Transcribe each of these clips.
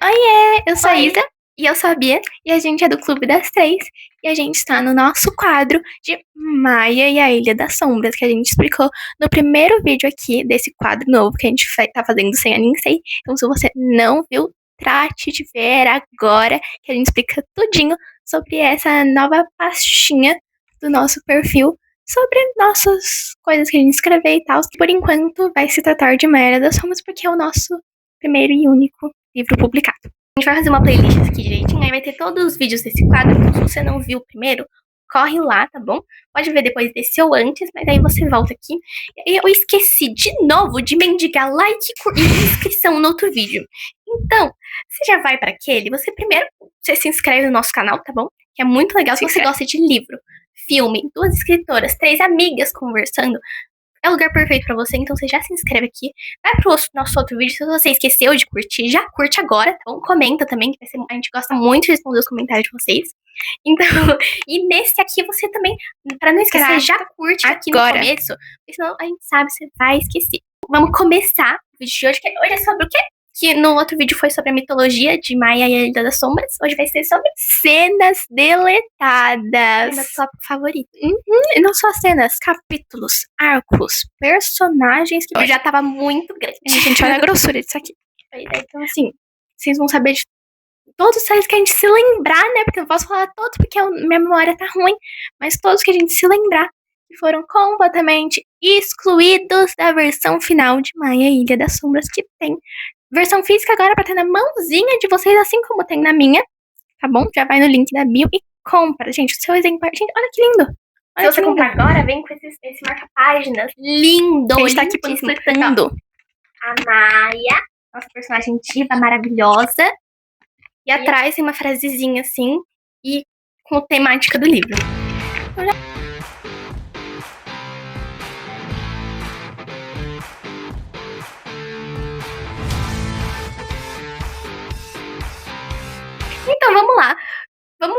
Oiê, eu sou a Oi. Isa e eu sou a Bia e a gente é do Clube das Três e a gente tá no nosso quadro de Maia e a Ilha das Sombras que a gente explicou no primeiro vídeo aqui desse quadro novo que a gente tá fazendo sem a Lindsay. Então se você não viu, trate de ver agora que a gente explica tudinho sobre essa nova pastinha do nosso perfil, sobre nossas coisas que a gente escreveu e tal. Por enquanto vai se tratar de Maia das Sombras porque é o nosso primeiro e único livro publicado. A gente vai fazer uma playlist aqui direitinho, aí vai ter todos os vídeos desse quadro, então se você não viu o primeiro, corre lá, tá bom? Pode ver depois desse ou antes, mas aí você volta aqui. Eu esqueci de novo de mendigar like e inscrição no outro vídeo. Então, você já vai para aquele, você se inscreve no nosso canal, tá bom? Que é muito legal. Se você gosta de livro, filme, duas escritoras, três amigas conversando, é o lugar perfeito pra você, então você já se inscreve aqui. Vai pro nosso outro vídeo, se você esqueceu de curtir, já curte agora, tá bom? Comenta também, que a gente gosta muito de responder os comentários de vocês. Então, e nesse aqui você também, pra não esquecer, já curte aqui agora no começo, porque senão a gente sabe, você vai esquecer. Vamos começar o vídeo de hoje, que hoje é sobre o quê? Que no outro vídeo foi sobre a mitologia de Maia e a Ilha das Sombras. Hoje vai ser sobre cenas deletadas. Meu tópico favorito. E não só cenas, capítulos, arcos, personagens que já tava muito grande. Gente, olha a grossura disso aqui. Então, assim, vocês vão saber de todos os que a gente se lembrar, né? Porque eu não posso falar todos, porque minha memória tá ruim. Mas todos que a gente se lembrar, que foram completamente excluídos da versão final de Maia e Ilha das Sombras, que tem versão física agora pra ter na mãozinha de vocês, assim como tem na minha. Tá bom? Já vai no link da bio e compra. Gente, o seu exemplar. Gente, olha que lindo. Olha se você comprar agora, vem com esse marca-páginas lindo. A gente tá aqui panfletando a Maia, nossa personagem diva maravilhosa. E atrás tem uma frasezinha assim, e com a temática do livro. Então vamos lá.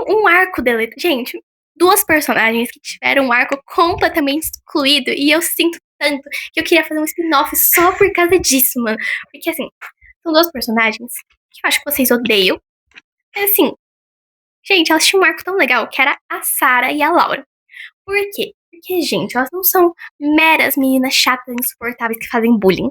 Um arco deletado. Gente, duas personagens que tiveram um arco completamente excluído. E eu sinto tanto que eu queria fazer um spin-off só por causa disso, mano. Porque assim, são duas personagens que eu acho que vocês odeiam. Mas assim, gente, elas tinham um arco tão legal que era a Sarah e a Laura. Por quê? Porque, gente, elas não são meras meninas chatas, insuportáveis que fazem bullying.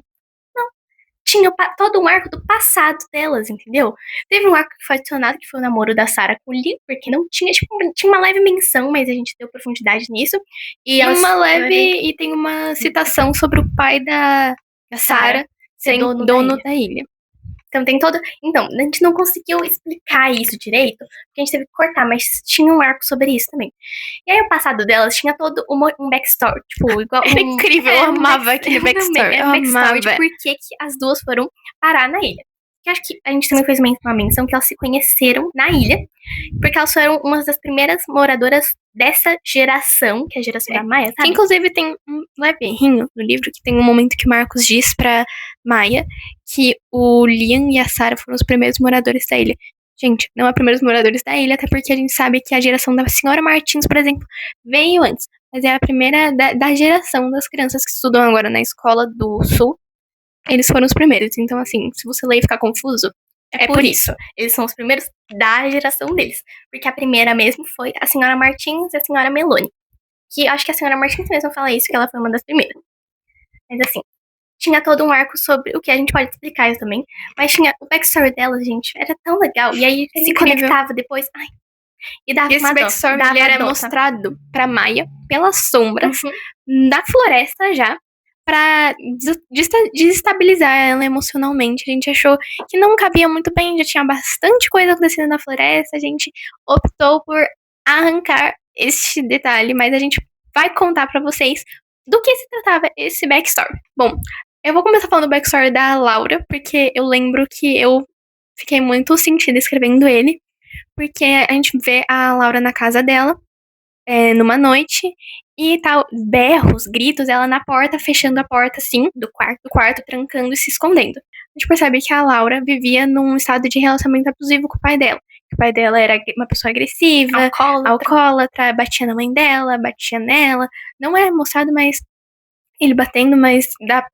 Tinha todo um arco do passado delas, entendeu? Teve um arco que foi adicionado, que foi o namoro da Sarah com o Lee, porque não tinha, tipo, tinha uma leve menção, mas a gente deu profundidade nisso. E uma leve, e tem uma citação sobre o pai da Sarah ser dono da ilha. Então tem todo. Então, a gente não conseguiu explicar isso direito, porque a gente teve que cortar, mas tinha um arco sobre isso também. E aí o passado delas tinha todo um backstory, tipo, igual. Era incrível, eu amava aquele backstory. Eu amava. De por que as duas foram parar na ilha. Que acho que a gente também fez uma menção que elas se conheceram na ilha, porque elas foram uma das primeiras moradoras dessa geração, que é a geração da Maia, sabe? Que, inclusive tem um leve errinho no livro, que tem um momento que o Marcos diz pra Maia que o Liam e a Sarah foram os primeiros moradores da ilha. Gente, não é primeiros moradores da ilha, até porque a gente sabe que a geração da senhora Martins, por exemplo, veio antes. Mas é a primeira da geração das crianças que estudam agora na escola do Sul. Eles foram os primeiros. Então, assim, se você ler e ficar confuso, é por isso. Eles são os primeiros da geração deles. Porque a primeira mesmo foi a senhora Martins e a senhora Meloni. Que acho que a senhora Martins mesmo fala isso, que ela foi uma das primeiras. Mas assim, tinha todo um arco sobre o que a gente pode explicar isso também. Mas tinha o backstory dela, gente, era tão legal. E aí se conectava depois. Ai, e dava esse backstory ele era mostrado pra Maia pelas sombras da floresta já. Pra desestabilizar ela emocionalmente. A gente achou que não cabia muito bem, já tinha bastante coisa acontecendo na floresta. A gente optou por arrancar este detalhe, mas a gente vai contar pra vocês do que se tratava esse backstory. Bom, eu vou começar falando do backstory da Laura, porque eu lembro que eu fiquei muito sentida escrevendo ele, porque a gente vê a Laura na casa dela, numa noite, e tal, berros, gritos, ela na porta, fechando a porta, assim, do quarto, trancando e se escondendo. A gente percebe que a Laura vivia num estado de relacionamento abusivo com o pai dela. O pai dela era uma pessoa agressiva, alcoólatra, batia na mãe dela, batia nela. Não é mostrado, mas ele batendo, mas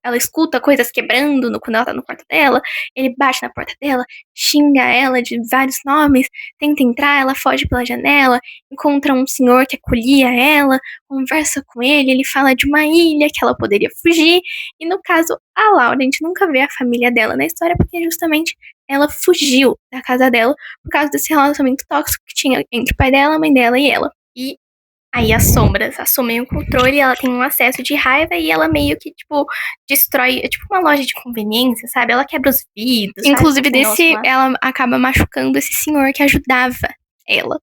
ela escuta coisas quebrando quando ela tá no quarto dela. Ele bate na porta dela, xinga ela de vários nomes, tenta entrar, ela foge pela janela, encontra um senhor que acolhia ela, conversa com ele fala de uma ilha que ela poderia fugir. E no caso, a Laura, a gente nunca vê a família dela na história, porque justamente ela fugiu da casa dela por causa desse relacionamento tóxico que tinha entre o pai dela, a mãe dela e ela. E aí as sombras assumem o controle, ela tem um acesso de raiva e ela meio que, tipo, destrói, é tipo uma loja de conveniência, sabe? Ela quebra os vidros, Inclusive, ela acaba machucando esse senhor que ajudava ela.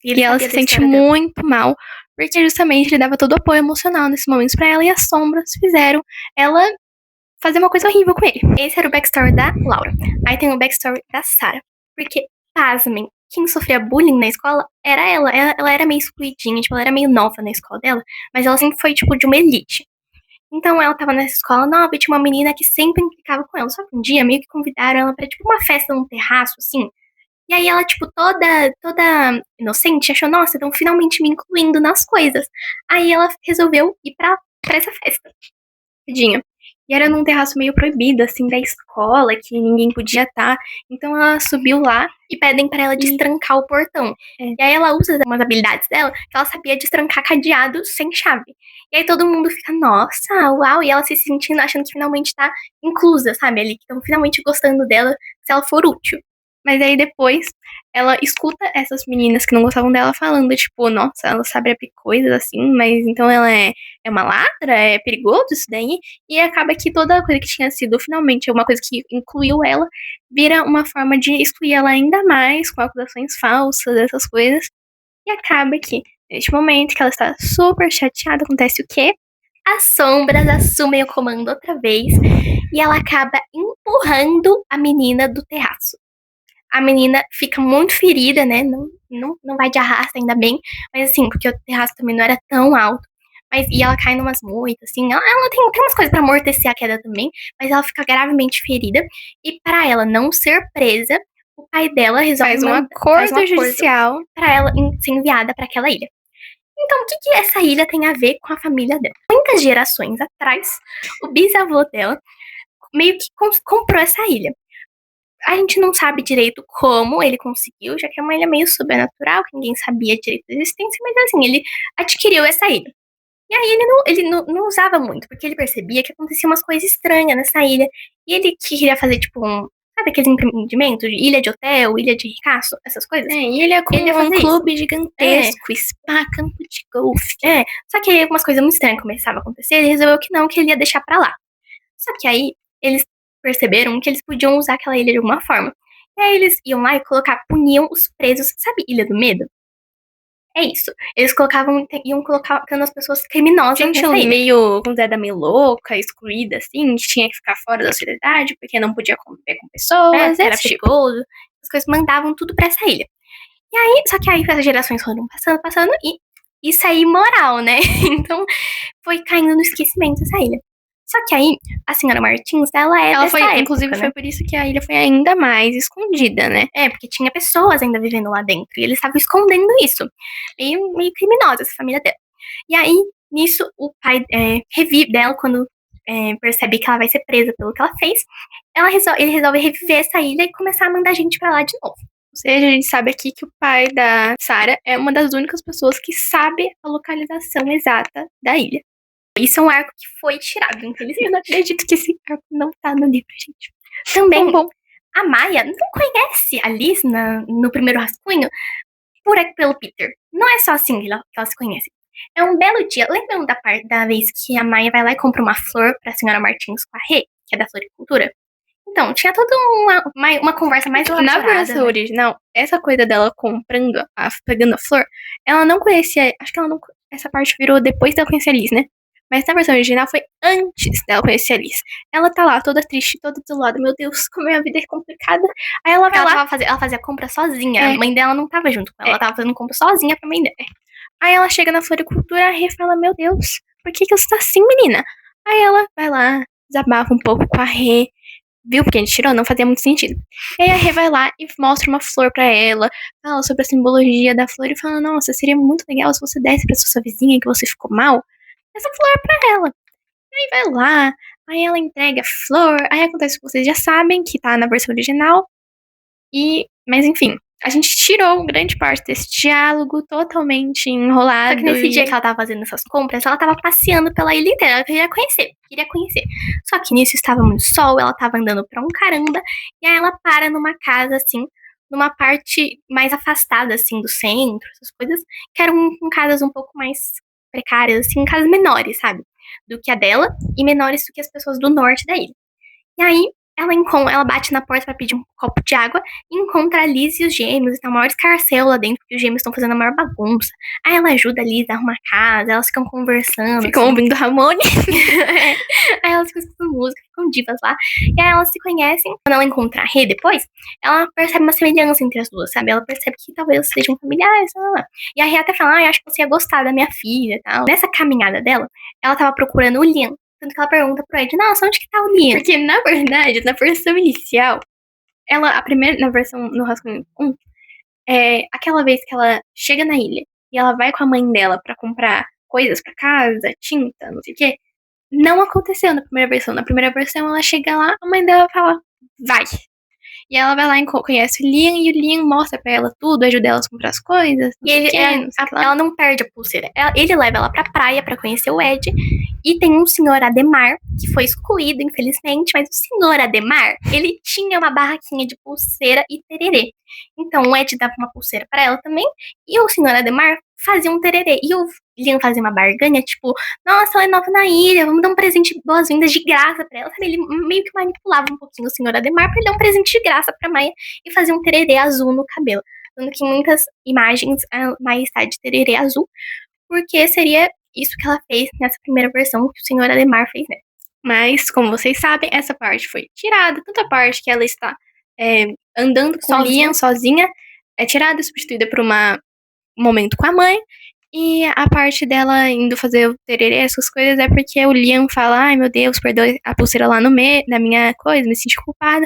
E ela se sente muito mal, porque justamente ele dava todo o apoio emocional nesses momentos pra ela, e as sombras fizeram ela fazer uma coisa horrível com ele. Esse era o backstory da Laura. Aí tem o backstory da Sarah. Porque, pasmem, quem sofria bullying na escola era ela. Ela era meio excluidinha, tipo, ela era meio nova na escola dela, mas ela sempre foi, tipo, de uma elite. Então ela tava nessa escola nova e tinha uma menina que sempre implicava com ela. Só que um dia meio que convidaram ela pra, tipo, uma festa num terraço, assim. E aí ela, tipo, toda inocente, achou, nossa, estão finalmente me incluindo nas coisas. Aí ela resolveu ir pra essa festa. Tadinha. E era num terraço meio proibido, assim, da escola, que ninguém podia estar. Então ela subiu lá e pedem pra ela destrancar o portão. E aí ela usa umas habilidades dela, que ela sabia destrancar cadeado sem chave. E aí todo mundo fica, nossa, uau, e ela se sentindo, achando que finalmente tá inclusa, sabe? Ali, que estão finalmente gostando dela, se ela for útil. Mas aí depois ela escuta essas meninas que não gostavam dela falando, tipo, nossa, ela sabe abrir coisas assim, mas então ela é uma ladra? É perigoso isso daí? E acaba que toda coisa que tinha sido finalmente uma coisa que incluiu ela, vira uma forma de excluir ela ainda mais, com acusações falsas, essas coisas. E acaba que, neste momento que ela está super chateada, acontece o quê? As sombras assumem o comando outra vez e ela acaba empurrando a menina do terraço. A menina fica muito ferida, né? Não vai de arrasto, ainda bem. Mas assim, porque o terraço também não era tão alto. E ela cai numas moitas, assim. Ela tem umas coisas pra amortecer a queda também. Mas ela fica gravemente ferida. E pra ela não ser presa, o pai dela resolve faz um acordo judicial pra ela ser enviada pra aquela ilha. Então, o que essa ilha tem a ver com a família dela? Muitas gerações atrás, o bisavô dela meio que comprou essa ilha. A gente não sabe direito como ele conseguiu, já que é uma ilha meio sobrenatural, que ninguém sabia direito da existência, mas assim, ele adquiriu essa ilha. E aí ele não usava muito, porque ele percebia que acontecia umas coisas estranhas nessa ilha. E ele queria fazer, tipo, sabe aqueles empreendimentos de ilha de hotel, ilha de ricaço, essas coisas? Ilha com um clube gigantesco, spa, campo de golfe. Só que aí algumas coisas muito estranhas começavam a acontecer, ele resolveu que não, que ele ia deixar pra lá. Só que aí eles perceberam que eles podiam usar aquela ilha de alguma forma. E aí eles iam lá e puniam os presos, sabe, Ilha do Medo? É isso. Eles iam colocando as pessoas criminosas nessa ilha. Meio considerada meio louca, excluída, assim, que tinha que ficar fora da sociedade, porque não podia conviver com pessoas, era perigoso. As coisas mandavam tudo pra essa ilha. E aí, só que aí as gerações foram passando, e isso é imoral, né? Então, foi caindo no esquecimento essa ilha. Só que aí, a senhora Martins, ela dessa época, inclusive, né? foi por isso que a ilha foi ainda mais escondida, né? Porque tinha pessoas ainda vivendo lá dentro, e eles estavam escondendo isso. Meio criminosa essa família dela. E aí, nisso, o pai revive dela, quando percebe que ela vai ser presa pelo que ela fez, ele resolve reviver essa ilha e começar a mandar gente pra lá de novo. Ou seja, a gente sabe aqui que o pai da Sarah é uma das únicas pessoas que sabe a localização exata da ilha. Isso é um arco que foi tirado, infelizmente. Eu não acredito que esse arco não tá no livro, gente. Também, a Maya não conhece a Liz no primeiro rascunho pelo Peter. Não é só assim que elas se conhecem. É um belo dia. Lembram da vez que a Maya vai lá e compra uma flor pra senhora Martins com a Rê, que é da floricultura? Então, tinha toda uma conversa mais elaborada. Na versão original, essa coisa dela pegando a flor, ela não conhecia. Acho que essa parte virou depois dela conhecer a Liz, né? Mas na versão original foi antes dela conhecer a Liz. Ela tá lá, toda triste, toda desolada. Meu Deus, como a vida é complicada. Aí ela vai lá. Ela fazia compra sozinha. A mãe dela não tava junto com ela. Ela tava fazendo compra sozinha pra mãe dela. Aí ela chega na floricultura, a Rê fala, meu Deus, por que você tá assim, menina? Aí ela vai lá, desabafa um pouco com a Rê. Viu? Porque a gente tirou, não fazia muito sentido. E aí a Rê vai lá e mostra uma flor pra ela, fala sobre a simbologia da flor e fala, nossa, seria muito legal se você desse pra sua vizinha que você ficou mal essa flor pra ela. Aí vai lá, aí ela entrega a flor, aí acontece o que vocês já sabem, que tá na versão original. Mas enfim, a gente tirou grande parte desse diálogo totalmente enrolado. Só que nesse dia que ela tava fazendo essas compras, ela tava passeando pela ilha inteira. Ela queria conhecer. Só que nisso estava muito sol, ela tava andando pra um caramba. E aí ela para numa casa, assim, numa parte mais afastada, assim, do centro, essas coisas. Que eram casas um pouco mais precárias, assim, casas menores, sabe? Do que a dela e menores do que as pessoas do norte da ilha. E aí, ela bate na porta pra pedir um copo de água e encontra a Liz e os gêmeos. E tá o maior escarcéu lá dentro, porque os gêmeos estão fazendo a maior bagunça. Aí ela ajuda a Liz a arrumar a casa, elas ficam conversando. Ficam assim. ouvindo Ramone. Aí elas ficam escutando música, ficam divas lá. E aí elas se conhecem. Quando ela encontra a Rê depois, ela percebe uma semelhança entre as duas, sabe? Ela percebe que talvez sejam familiares, sei lá. E a Rê até fala, acho que você ia gostar da minha filha e tal. Nessa caminhada dela, ela tava procurando o Liam. Tanto que ela pergunta pro Ed, nossa, onde que tá o Liam? Porque, na verdade, na versão inicial, na versão, no Rascunho 1, aquela vez que ela chega na ilha e ela vai com a mãe dela pra comprar coisas pra casa, tinta, não sei o quê, não aconteceu na primeira versão. Na primeira versão, ela chega lá, a mãe dela fala, vai. E ela vai lá e conhece o Liam, e o Liam mostra pra ela tudo, ajuda ela a comprar as coisas. Ela não perde a pulseira. Ele leva ela pra praia pra conhecer o Ed. E tem um senhor Ademar, que foi excluído, infelizmente, mas o senhor Ademar, ele tinha uma barraquinha de pulseira e tererê. Então o Ed dava uma pulseira pra ela também, e o senhor Ademar fazia um tererê. E o Liam fazia uma barganha, tipo, nossa, ela é nova na ilha, vamos dar um presente boas-vindas de graça pra ela. Sabe, ele meio que manipulava um pouquinho o senhor Ademar pra ele dar um presente de graça pra Maia e fazer um tererê azul no cabelo. Tanto que em muitas imagens a Maia está de tererê azul, porque seria isso que ela fez nessa primeira versão que o senhor Ademar fez, né? Mas, como vocês sabem, essa parte foi tirada. Tanto a parte que ela está andando com o Liam sozinha é tirada, substituída por um momento com a mãe. E a parte dela indo fazer o tererê, essas coisas, é porque o Liam fala, ai meu Deus, perdeu a pulseira lá no meio, na minha coisa, me senti culpada.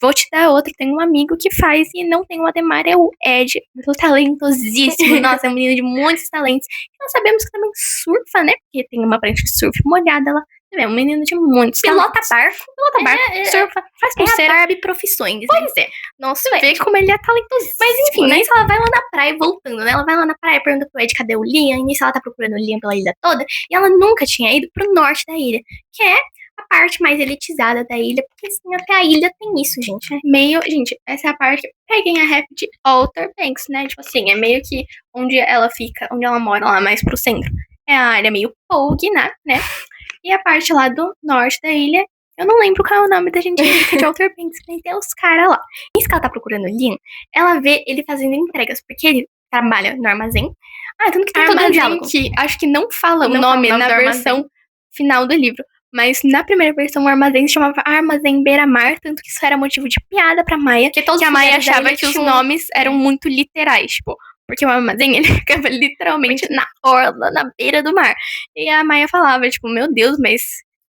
Vou te dar outra, tem um amigo que faz e não tem o Ademar, é o Ed, talentosíssimo, nossa, é um menino de muitos talentos. E nós sabemos que também surfa, né, porque tem uma prancha de surf molhada lá, é um menino de muitos Pilota barco, surfa, faz pulseira. É a Barbie profissões, pois é. Nossa, vê como ele é talentosíssimo. Mas enfim, né? Nisso ela vai lá na praia, voltando, né, ela vai lá na praia, pergunta pro Ed cadê o Liam, e nisso ela tá procurando o Liam pela ilha toda, e ela nunca tinha ido pro norte da ilha, que é a parte mais elitizada da ilha, porque assim, até a ilha tem isso, gente. Gente, essa é a parte. Peguem a rap de Outer Banks, né? Tipo assim, é meio que onde ela fica, onde ela mora lá mais pro centro. É a área meio Pogue, né? E a parte lá do norte da ilha, eu não lembro qual é o nome da gente de Outer Banks, mas tem os caras lá. Isso que ela tá procurando o Liam, ela vê ele fazendo entregas, porque ele trabalha no armazém. Tanto que tem todo um diálogo. Que acho que não fala o nome na versão final do livro. Mas na primeira versão o armazém se chamava Armazém Beira-Mar, tanto que isso era motivo de piada pra Maia, que a Maia achava que os nomes eram muito literais, tipo, porque o armazém ele ficava literalmente na orla, na beira do mar. E a Maia falava, tipo, meu Deus, mas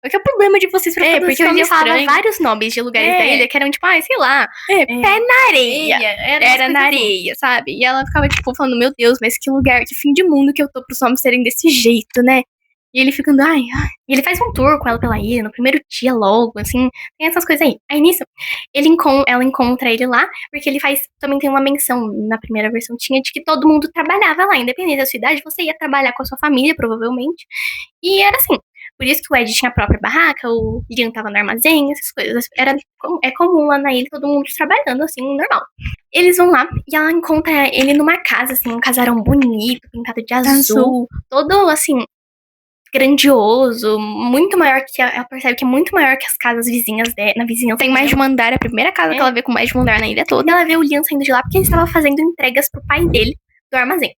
qual que é o problema de vocês pra porque ele falava vários nomes de lugares da ilha que eram tipo, sei lá, pé na areia. Era na areia, sabe? E ela ficava, tipo, falando, meu Deus, mas que lugar, que fim de mundo que eu tô pros nomes serem desse jeito, né? E ele ficando, ai. E ele faz um tour com ela pela ilha, no primeiro dia logo, assim, tem essas coisas aí. Aí nisso, ela encontra ele lá, porque ele também tem uma menção, na primeira versão tinha, de que todo mundo trabalhava lá, independente da sua idade, você ia trabalhar com a sua família, provavelmente. E era assim, por isso que o Ed tinha a própria barraca, o Liam tava no armazém, essas coisas. É comum lá na ilha, todo mundo trabalhando, assim, normal. Eles vão lá e ela encontra ele numa casa, assim, um casarão bonito, pintado de azul. Todo, assim, grandioso, muito maior que ela percebe que é muito maior que as casas vizinhas na vizinhança. Tem mais de um andar, é a primeira casa que ela vê com mais de um andar na ilha toda. E ela vê o Liam saindo de lá porque ele estava fazendo entregas pro pai dele do armazém.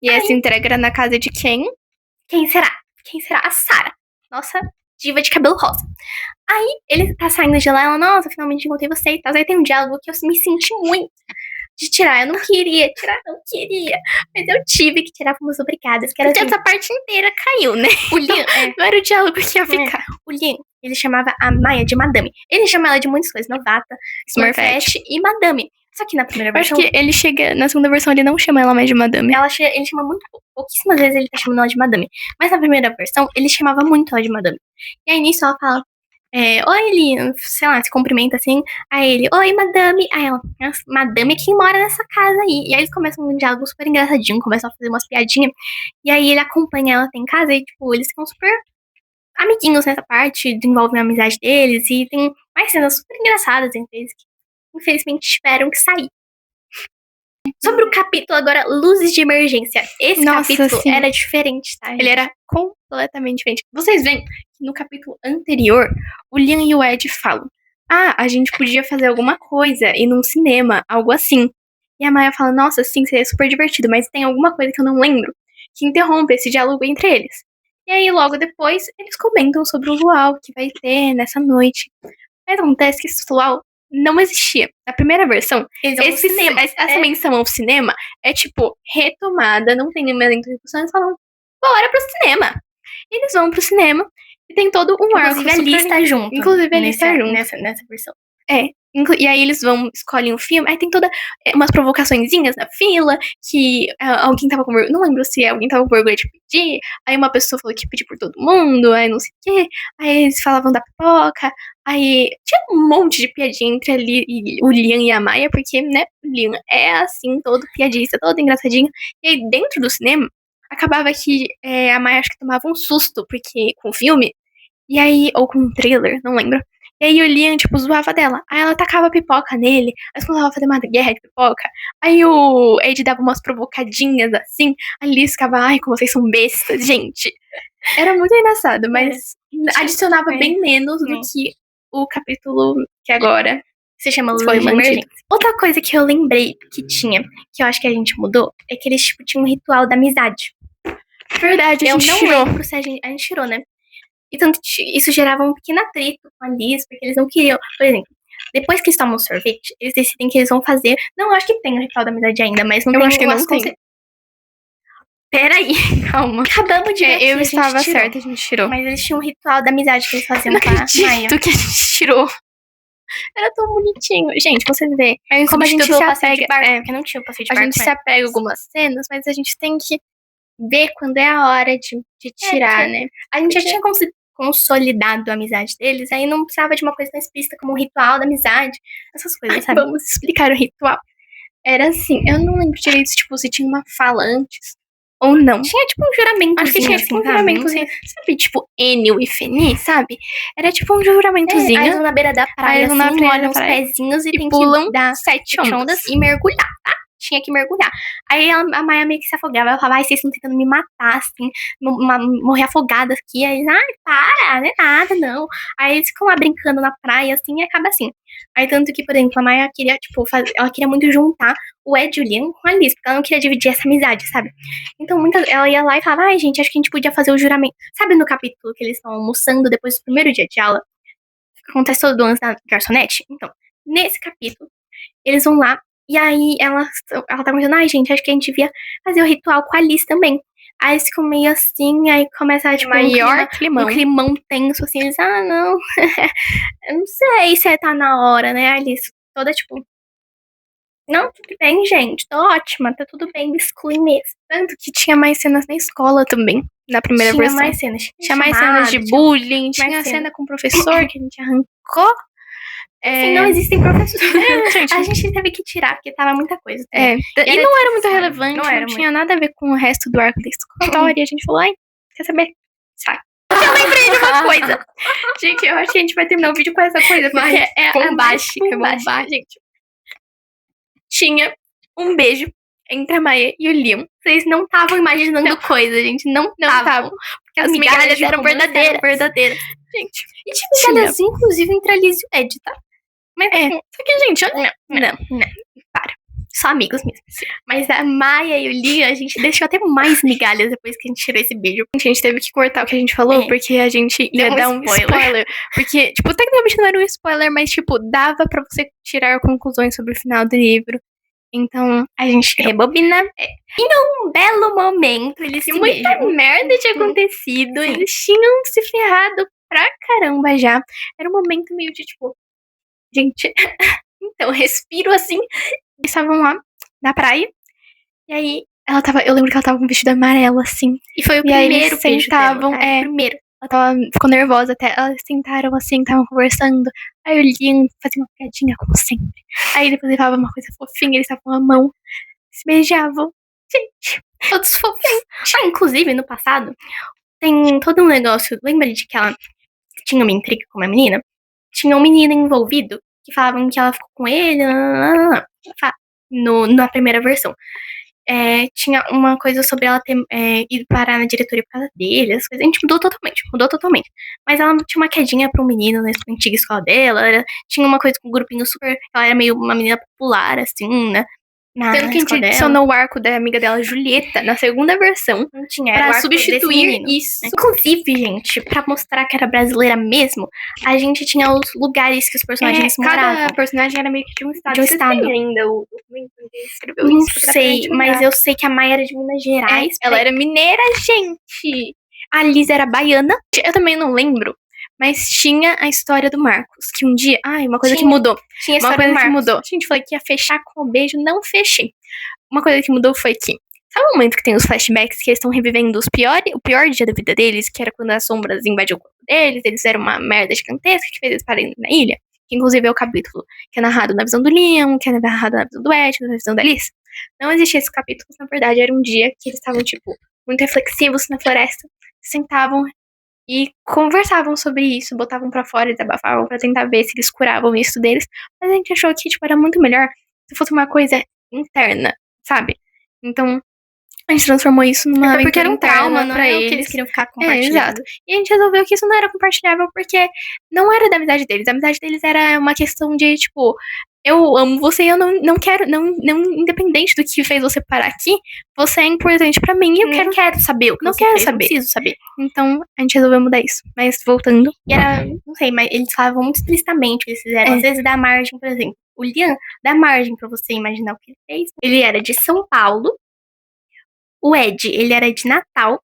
E essa entrega era na casa de quem? Quem será? A Sarah, nossa diva de cabelo rosa. Aí ele tá saindo de lá, ela, nossa, finalmente encontrei você e tal. Aí tem um diálogo que eu me senti muito de tirar. Eu não queria tirar, mas eu tive que tirar, fomos obrigadas. Que era porque assim, essa parte inteira caiu, né? O Liam, não era o diálogo que ia ficar. O Liam, ele chamava a Maia de Madame. Ele chama ela de muitas coisas, novata, Smurfette e Madame. Só que na primeira Eu acho versão, que ele chega. Na segunda versão, ele não chama ela mais de madame. ele chama muito pouquíssimas vezes ele tá chamando ela de madame. Mas na primeira versão, ele chamava muito ela de madame. E aí nisso ela fala, oi, Liam, sei lá, se cumprimenta assim. Aí ele, oi, madame. Aí ela, "Nossa, madame é quem mora nessa casa aí." E aí eles começam um diálogo super engraçadinho, começam a fazer umas piadinhas. E aí ele acompanha ela até em casa e, tipo, eles ficam super amiguinhos nessa parte, desenvolvem a amizade deles. E tem mais cenas super engraçadas entre eles que, infelizmente, tiveram que sair. Sobre o capítulo agora, luzes de emergência. Esse Nossa, capítulo sim. era diferente, tá? Ele era completamente diferente. Vocês veem que no capítulo anterior, o Liam e o Ed falam: ah, a gente podia fazer alguma coisa, ir num cinema, algo assim. E a Maya fala: nossa, sim, seria super divertido, mas tem alguma coisa que eu não lembro que interrompe esse diálogo entre eles. E aí, logo depois, eles comentam sobre o luau que vai ter nessa noite. Mas acontece que esse luau não existia. Na primeira versão, essa menção ao cinema é tipo retomada, não tem nenhuma introdução, eles falam: bora pro cinema. E eles vão pro cinema e tem todo um arco. Inclusive, a Liz tá junto. Inclusive, a Liz tá junto. Nessa versão. E aí eles vão, escolhem o filme, aí tem toda umas provocaçõezinhas na fila, que alguém tava com vergonha, não lembro se alguém tava com vergonha de pedir, aí uma pessoa falou que ia pedir por todo mundo, aí não sei o quê, aí eles falavam da pipoca, aí tinha um monte de piadinha entre o Liam e a Maya, porque, né, o Liam é assim, todo piadista, todo engraçadinho, e aí dentro do cinema, acabava que a Maya acho que tomava um susto, porque com o filme, e aí, ou com um trailer, não lembro. E aí o Liam, tipo, zoava dela. Aí ela tacava pipoca nele. Aí começava a fazer uma guerra de pipoca. Aí o Ed dava umas provocadinhas assim. A Liz ficava, ai, como vocês são bestas, gente. Era muito engraçado, mas adicionava bem menos do que o capítulo que agora se chama Luz foi de Emergência. Outra coisa que eu lembrei que tinha, que eu acho que a gente mudou, é que eles, tipo, tinham um ritual da amizade. Verdade, a gente tirou. Eu não lembro se a gente tirou, né? E tanto que isso gerava um pequeno atrito com a Liz, porque eles não queriam. Por exemplo, depois que eles tomam sorvete, eles decidem que eles vão fazer. Não, eu acho que tem o ritual da amizade ainda, mas não eu tem. Acho que não tem. Peraí, calma. Acabamos de ver eu estava certa, a gente tirou. Mas eles tinham um ritual da amizade que eles faziam não com a Maya. que a gente tirou. Era tão bonitinho. Gente, vocês veem. Como a gente se apega. Porque não tinha o passeio de barco. A gente se apega a algumas cenas, mas a gente tem que ver quando é a hora de tirar, né? A gente já tinha consolidado a amizade deles, aí não precisava de uma coisa tão explícita como o ritual da amizade, essas coisas, sabe? Vamos explicar o ritual. Era assim, eu não lembro direito, tipo, se tinha uma fala antes ou não. Tinha, tipo, um juramento. Acho que tinha, tipo, um juramentozinho. Sabe, tipo, Enio e Feni, sabe? Era, tipo, um juramentozinho. Aí eles vão na beira da praia, aí assim, olham os pezinhos e tem pulam que dar 7 ondas e mergulhar, tá? Tinha que mergulhar. Aí a Maya meio que se afogava. Ela falava, ai, vocês estão tentando me matar, assim, morrer afogada aqui. Aí eles, ai, para, não é nada, não. Aí eles ficam lá brincando na praia, assim, e acaba assim. Aí tanto que, por exemplo, a Maya queria, tipo, ela queria muito juntar o Ed e o Liam com a Liz, porque ela não queria dividir essa amizade, sabe? Então, ela ia lá e falava, ai, gente, acho que a gente podia fazer o juramento. Sabe no capítulo que eles estão almoçando depois do primeiro dia de aula? Acontece todo o lance da garçonete? Então, nesse capítulo, eles vão lá e aí ela tá pensando, ai, gente, acho que a gente devia fazer o ritual com a Liz também. Aí eles ficam meio assim, aí começa, tipo, um climão tenso, assim, eles, não, eu não sei se tá na hora, né, a Liz toda, tipo, não, tudo bem, gente, tô ótima, tá tudo bem, me exclui mesmo. Tanto que tinha mais cenas na escola também, na primeira versão. Tinha mais cenas de bullying, tinha cena com o professor que a gente arrancou. Assim, não existem professores. A gente teve que tirar, porque tava muita coisa. E não era muito relevante, não tinha nada a ver com o resto do arco da escola. E a gente falou, ai, quer saber? Sai. Eu lembrei de uma coisa. Gente, eu acho que a gente vai terminar o vídeo com essa coisa, porque é bombástica, gente. Tinha um beijo entre a Maya e o Liam. Vocês não estavam imaginando coisa, gente. Não estavam. Porque as migalhas eram verdadeiras. Gente. E tinha migalhas, inclusive, entre a Liz e o Ed, tá? Mas, só que, gente, não. Para. Só amigos mesmo. Mas a Maya e o Liam, a gente deixou até mais migalhas depois que a gente tirou esse beijo. A gente teve que cortar o que a gente falou, porque a gente ia dar um spoiler. Porque, tipo, tecnicamente não era um spoiler, mas, tipo, dava pra você tirar conclusões sobre o final do livro. Então, a gente rebobina. Em um belo momento, eles se muita beijam. Merda tinha acontecido. Eles tinham se ferrado pra caramba já. Era um momento meio de, tipo, gente, então, respiro assim Eles estavam lá na praia. E aí, eu lembro que ela tava com um vestido amarelo, assim. E foi o E aí primeiro eles beijo sentavam, dela, tá? Primeiro. ficou nervosa até. Elas sentaram assim, estavam conversando. Aí o Liam fazia uma piadinha, como sempre. Aí depois ele falava uma coisa fofinha, eles estavam a mão, se beijavam. Gente, Todos fofinhos. Inclusive, no passado, tem todo um negócio. Lembra de que ela tinha uma intriga com uma menina? Tinha um menino envolvido que falavam que ela ficou com ele. Na primeira versão. Tinha uma coisa sobre ela ter ido parar na diretoria por causa dele, as coisas. A gente mudou totalmente. Mas ela tinha uma quedinha pra um menino na antiga escola dela. Tinha uma coisa com um grupinho super. Ela era meio uma menina popular, assim, né? Tanto que a gente adicionou o arco da amiga dela, Julieta, na segunda versão. Não tinha, pra era o arco substituir isso. Inclusive, gente, pra mostrar que era brasileira mesmo, a gente tinha os lugares que os personagens moravam. Cada personagem era meio que de um estado. De um estado. Tem ainda o documento onde escreveu Não isso. sei, mas eu sei que a Maia era de Minas Gerais. Ela era mineira, gente. A Liz era baiana. Eu também não lembro. Mas tinha a história do Marcos. Que um dia. Uma coisa que mudou. Tinha a Uma história coisa do que Marcos. mudou. A gente falou que ia fechar com o beijo, não fechei. Uma coisa que mudou foi que. Sabe o momento que tem os flashbacks que eles estão revivendo o pior dia da vida deles, que era quando as sombras invadiu o corpo deles, eles eram uma merda gigantesca que fez eles pararem na ilha? Que inclusive é o capítulo que é narrado na visão do Liam, que é narrado na visão do Ed, na visão da Alice. Não existia esse capítulo, na verdade era um dia que eles estavam, tipo, muito reflexivos na floresta, sentavam e conversavam sobre isso, botavam pra fora e desabafavam pra tentar ver se eles curavam isso deles. Mas a gente achou que, tipo, era muito melhor se fosse uma coisa interna, sabe? Então, a gente transformou isso numa porque era um trauma, não pra é eles. o que eles queriam ficar compartilhando. Exato. E a gente resolveu que isso não era compartilhável porque não era da amizade deles. A amizade deles era uma questão de, tipo, eu amo você e eu não quero, independente do que fez você parar aqui, você é importante pra mim e eu quero saber o que não você quero fez, saber. Não preciso saber. Então, a gente resolveu mudar isso. Mas voltando. E era, não sei, mas eles falavam muito explicitamente o que eles fizeram. Às vezes dá margem, por exemplo, o Liam dá margem pra você imaginar o que ele fez. Ele era de São Paulo. O Ed, ele era de Natal,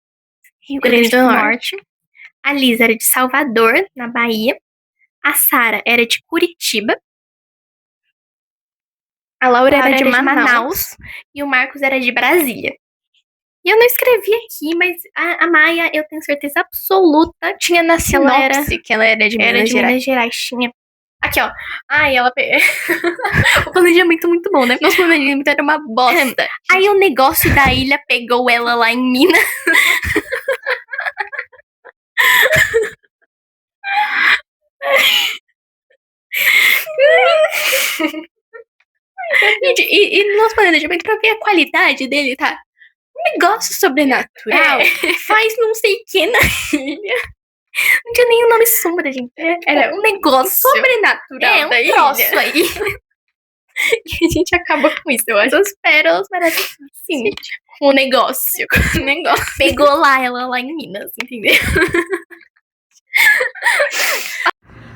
Rio Grande do Norte. A Liz era de Salvador, na Bahia. A Sara era de Curitiba. A Laura era de Manaus. E o Marcos era de Brasília. E eu não escrevi aqui, mas a Maia, eu tenho certeza absoluta, tinha na sinopse que ela era de Minas Gerais. Minas Gerais, tinha. Aqui, ó. Ela... O planejamento muito bom, né? Nosso planejamento era uma bosta. Aí o negócio da ilha pegou ela lá em Minas. Gente, e no nosso planejamento, pra ver a qualidade dele, tá? Um negócio sobrenatural faz não sei o que na ilha. Não tinha nem o nome sombra, gente. Era um negócio sobrenatural um troço aí. E a gente acaba com isso, eu acho. As pérolas maravilhosas. Sim. O negócio. Pegou ela lá em Minas, entendeu?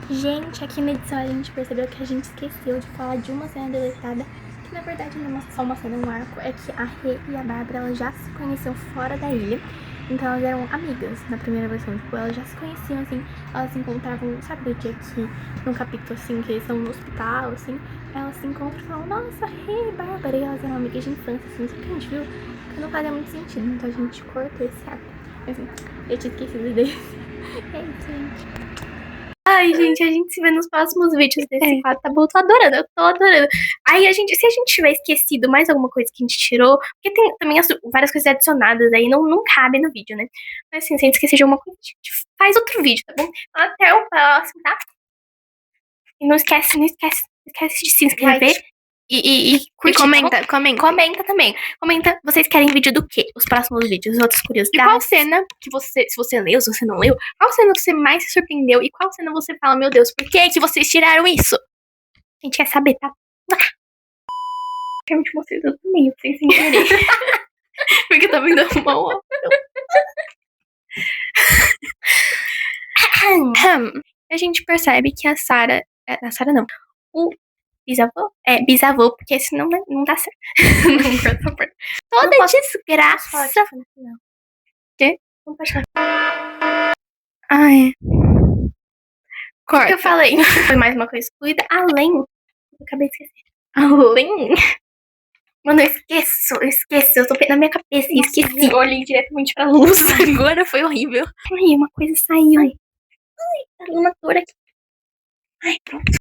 Gente, aqui na edição a gente percebeu que a gente esqueceu de falar de uma cena deletada, que na verdade não é só uma cena, um arco, é que a Rê e a Bárbara, elas já se conheciam fora da ilha, então elas eram amigas na primeira versão, tipo, elas já se conheciam, assim, elas se encontravam, sabe o dia que, num capítulo, assim, que eles estão no hospital, assim, elas se encontram e falam, nossa, Rê e Bárbara, e elas eram amigas de infância, assim, só que a gente viu que não fazia muito sentido, então a gente cortou esse arco, assim, eu tinha esquecido desse. É isso, gente. Ai, gente, a gente se vê nos próximos vídeos desse quadro, tá bom? Eu tô adorando. Aí, se a gente tiver esquecido mais alguma coisa que a gente tirou, porque tem também várias coisas adicionadas aí, não cabe no vídeo, né? Mas assim, se a gente esquecer de alguma coisa, a gente faz outro vídeo, tá bom? Até o próximo, tá? E não esquece de se inscrever. E curte, comenta. Comenta também. Comenta, vocês querem vídeo do quê? Os próximos vídeos, outras curiosidades. E qual cena que se você leu, se você não leu, qual cena você mais se surpreendeu? E qual cena você fala, meu Deus, por que vocês tiraram isso? A gente quer saber, tá? Eu te mostrei tudo no meio, sem querer. Porque tá me dando uma opção. A gente percebe que a Sara não. O bisavô, porque senão não dá certo. Toda desgraça. Quê? Não pode falar. Corta. O que eu falei? Foi mais uma coisa excluída, além. Eu acabei de esquecer. Além? Mano, eu esqueço. Eu tô na minha cabeça e esqueci. Eu olhei diretamente pra luz. Agora foi horrível. Ai, uma coisa saiu. Ai, tá uma dor aqui. Ai, pronto.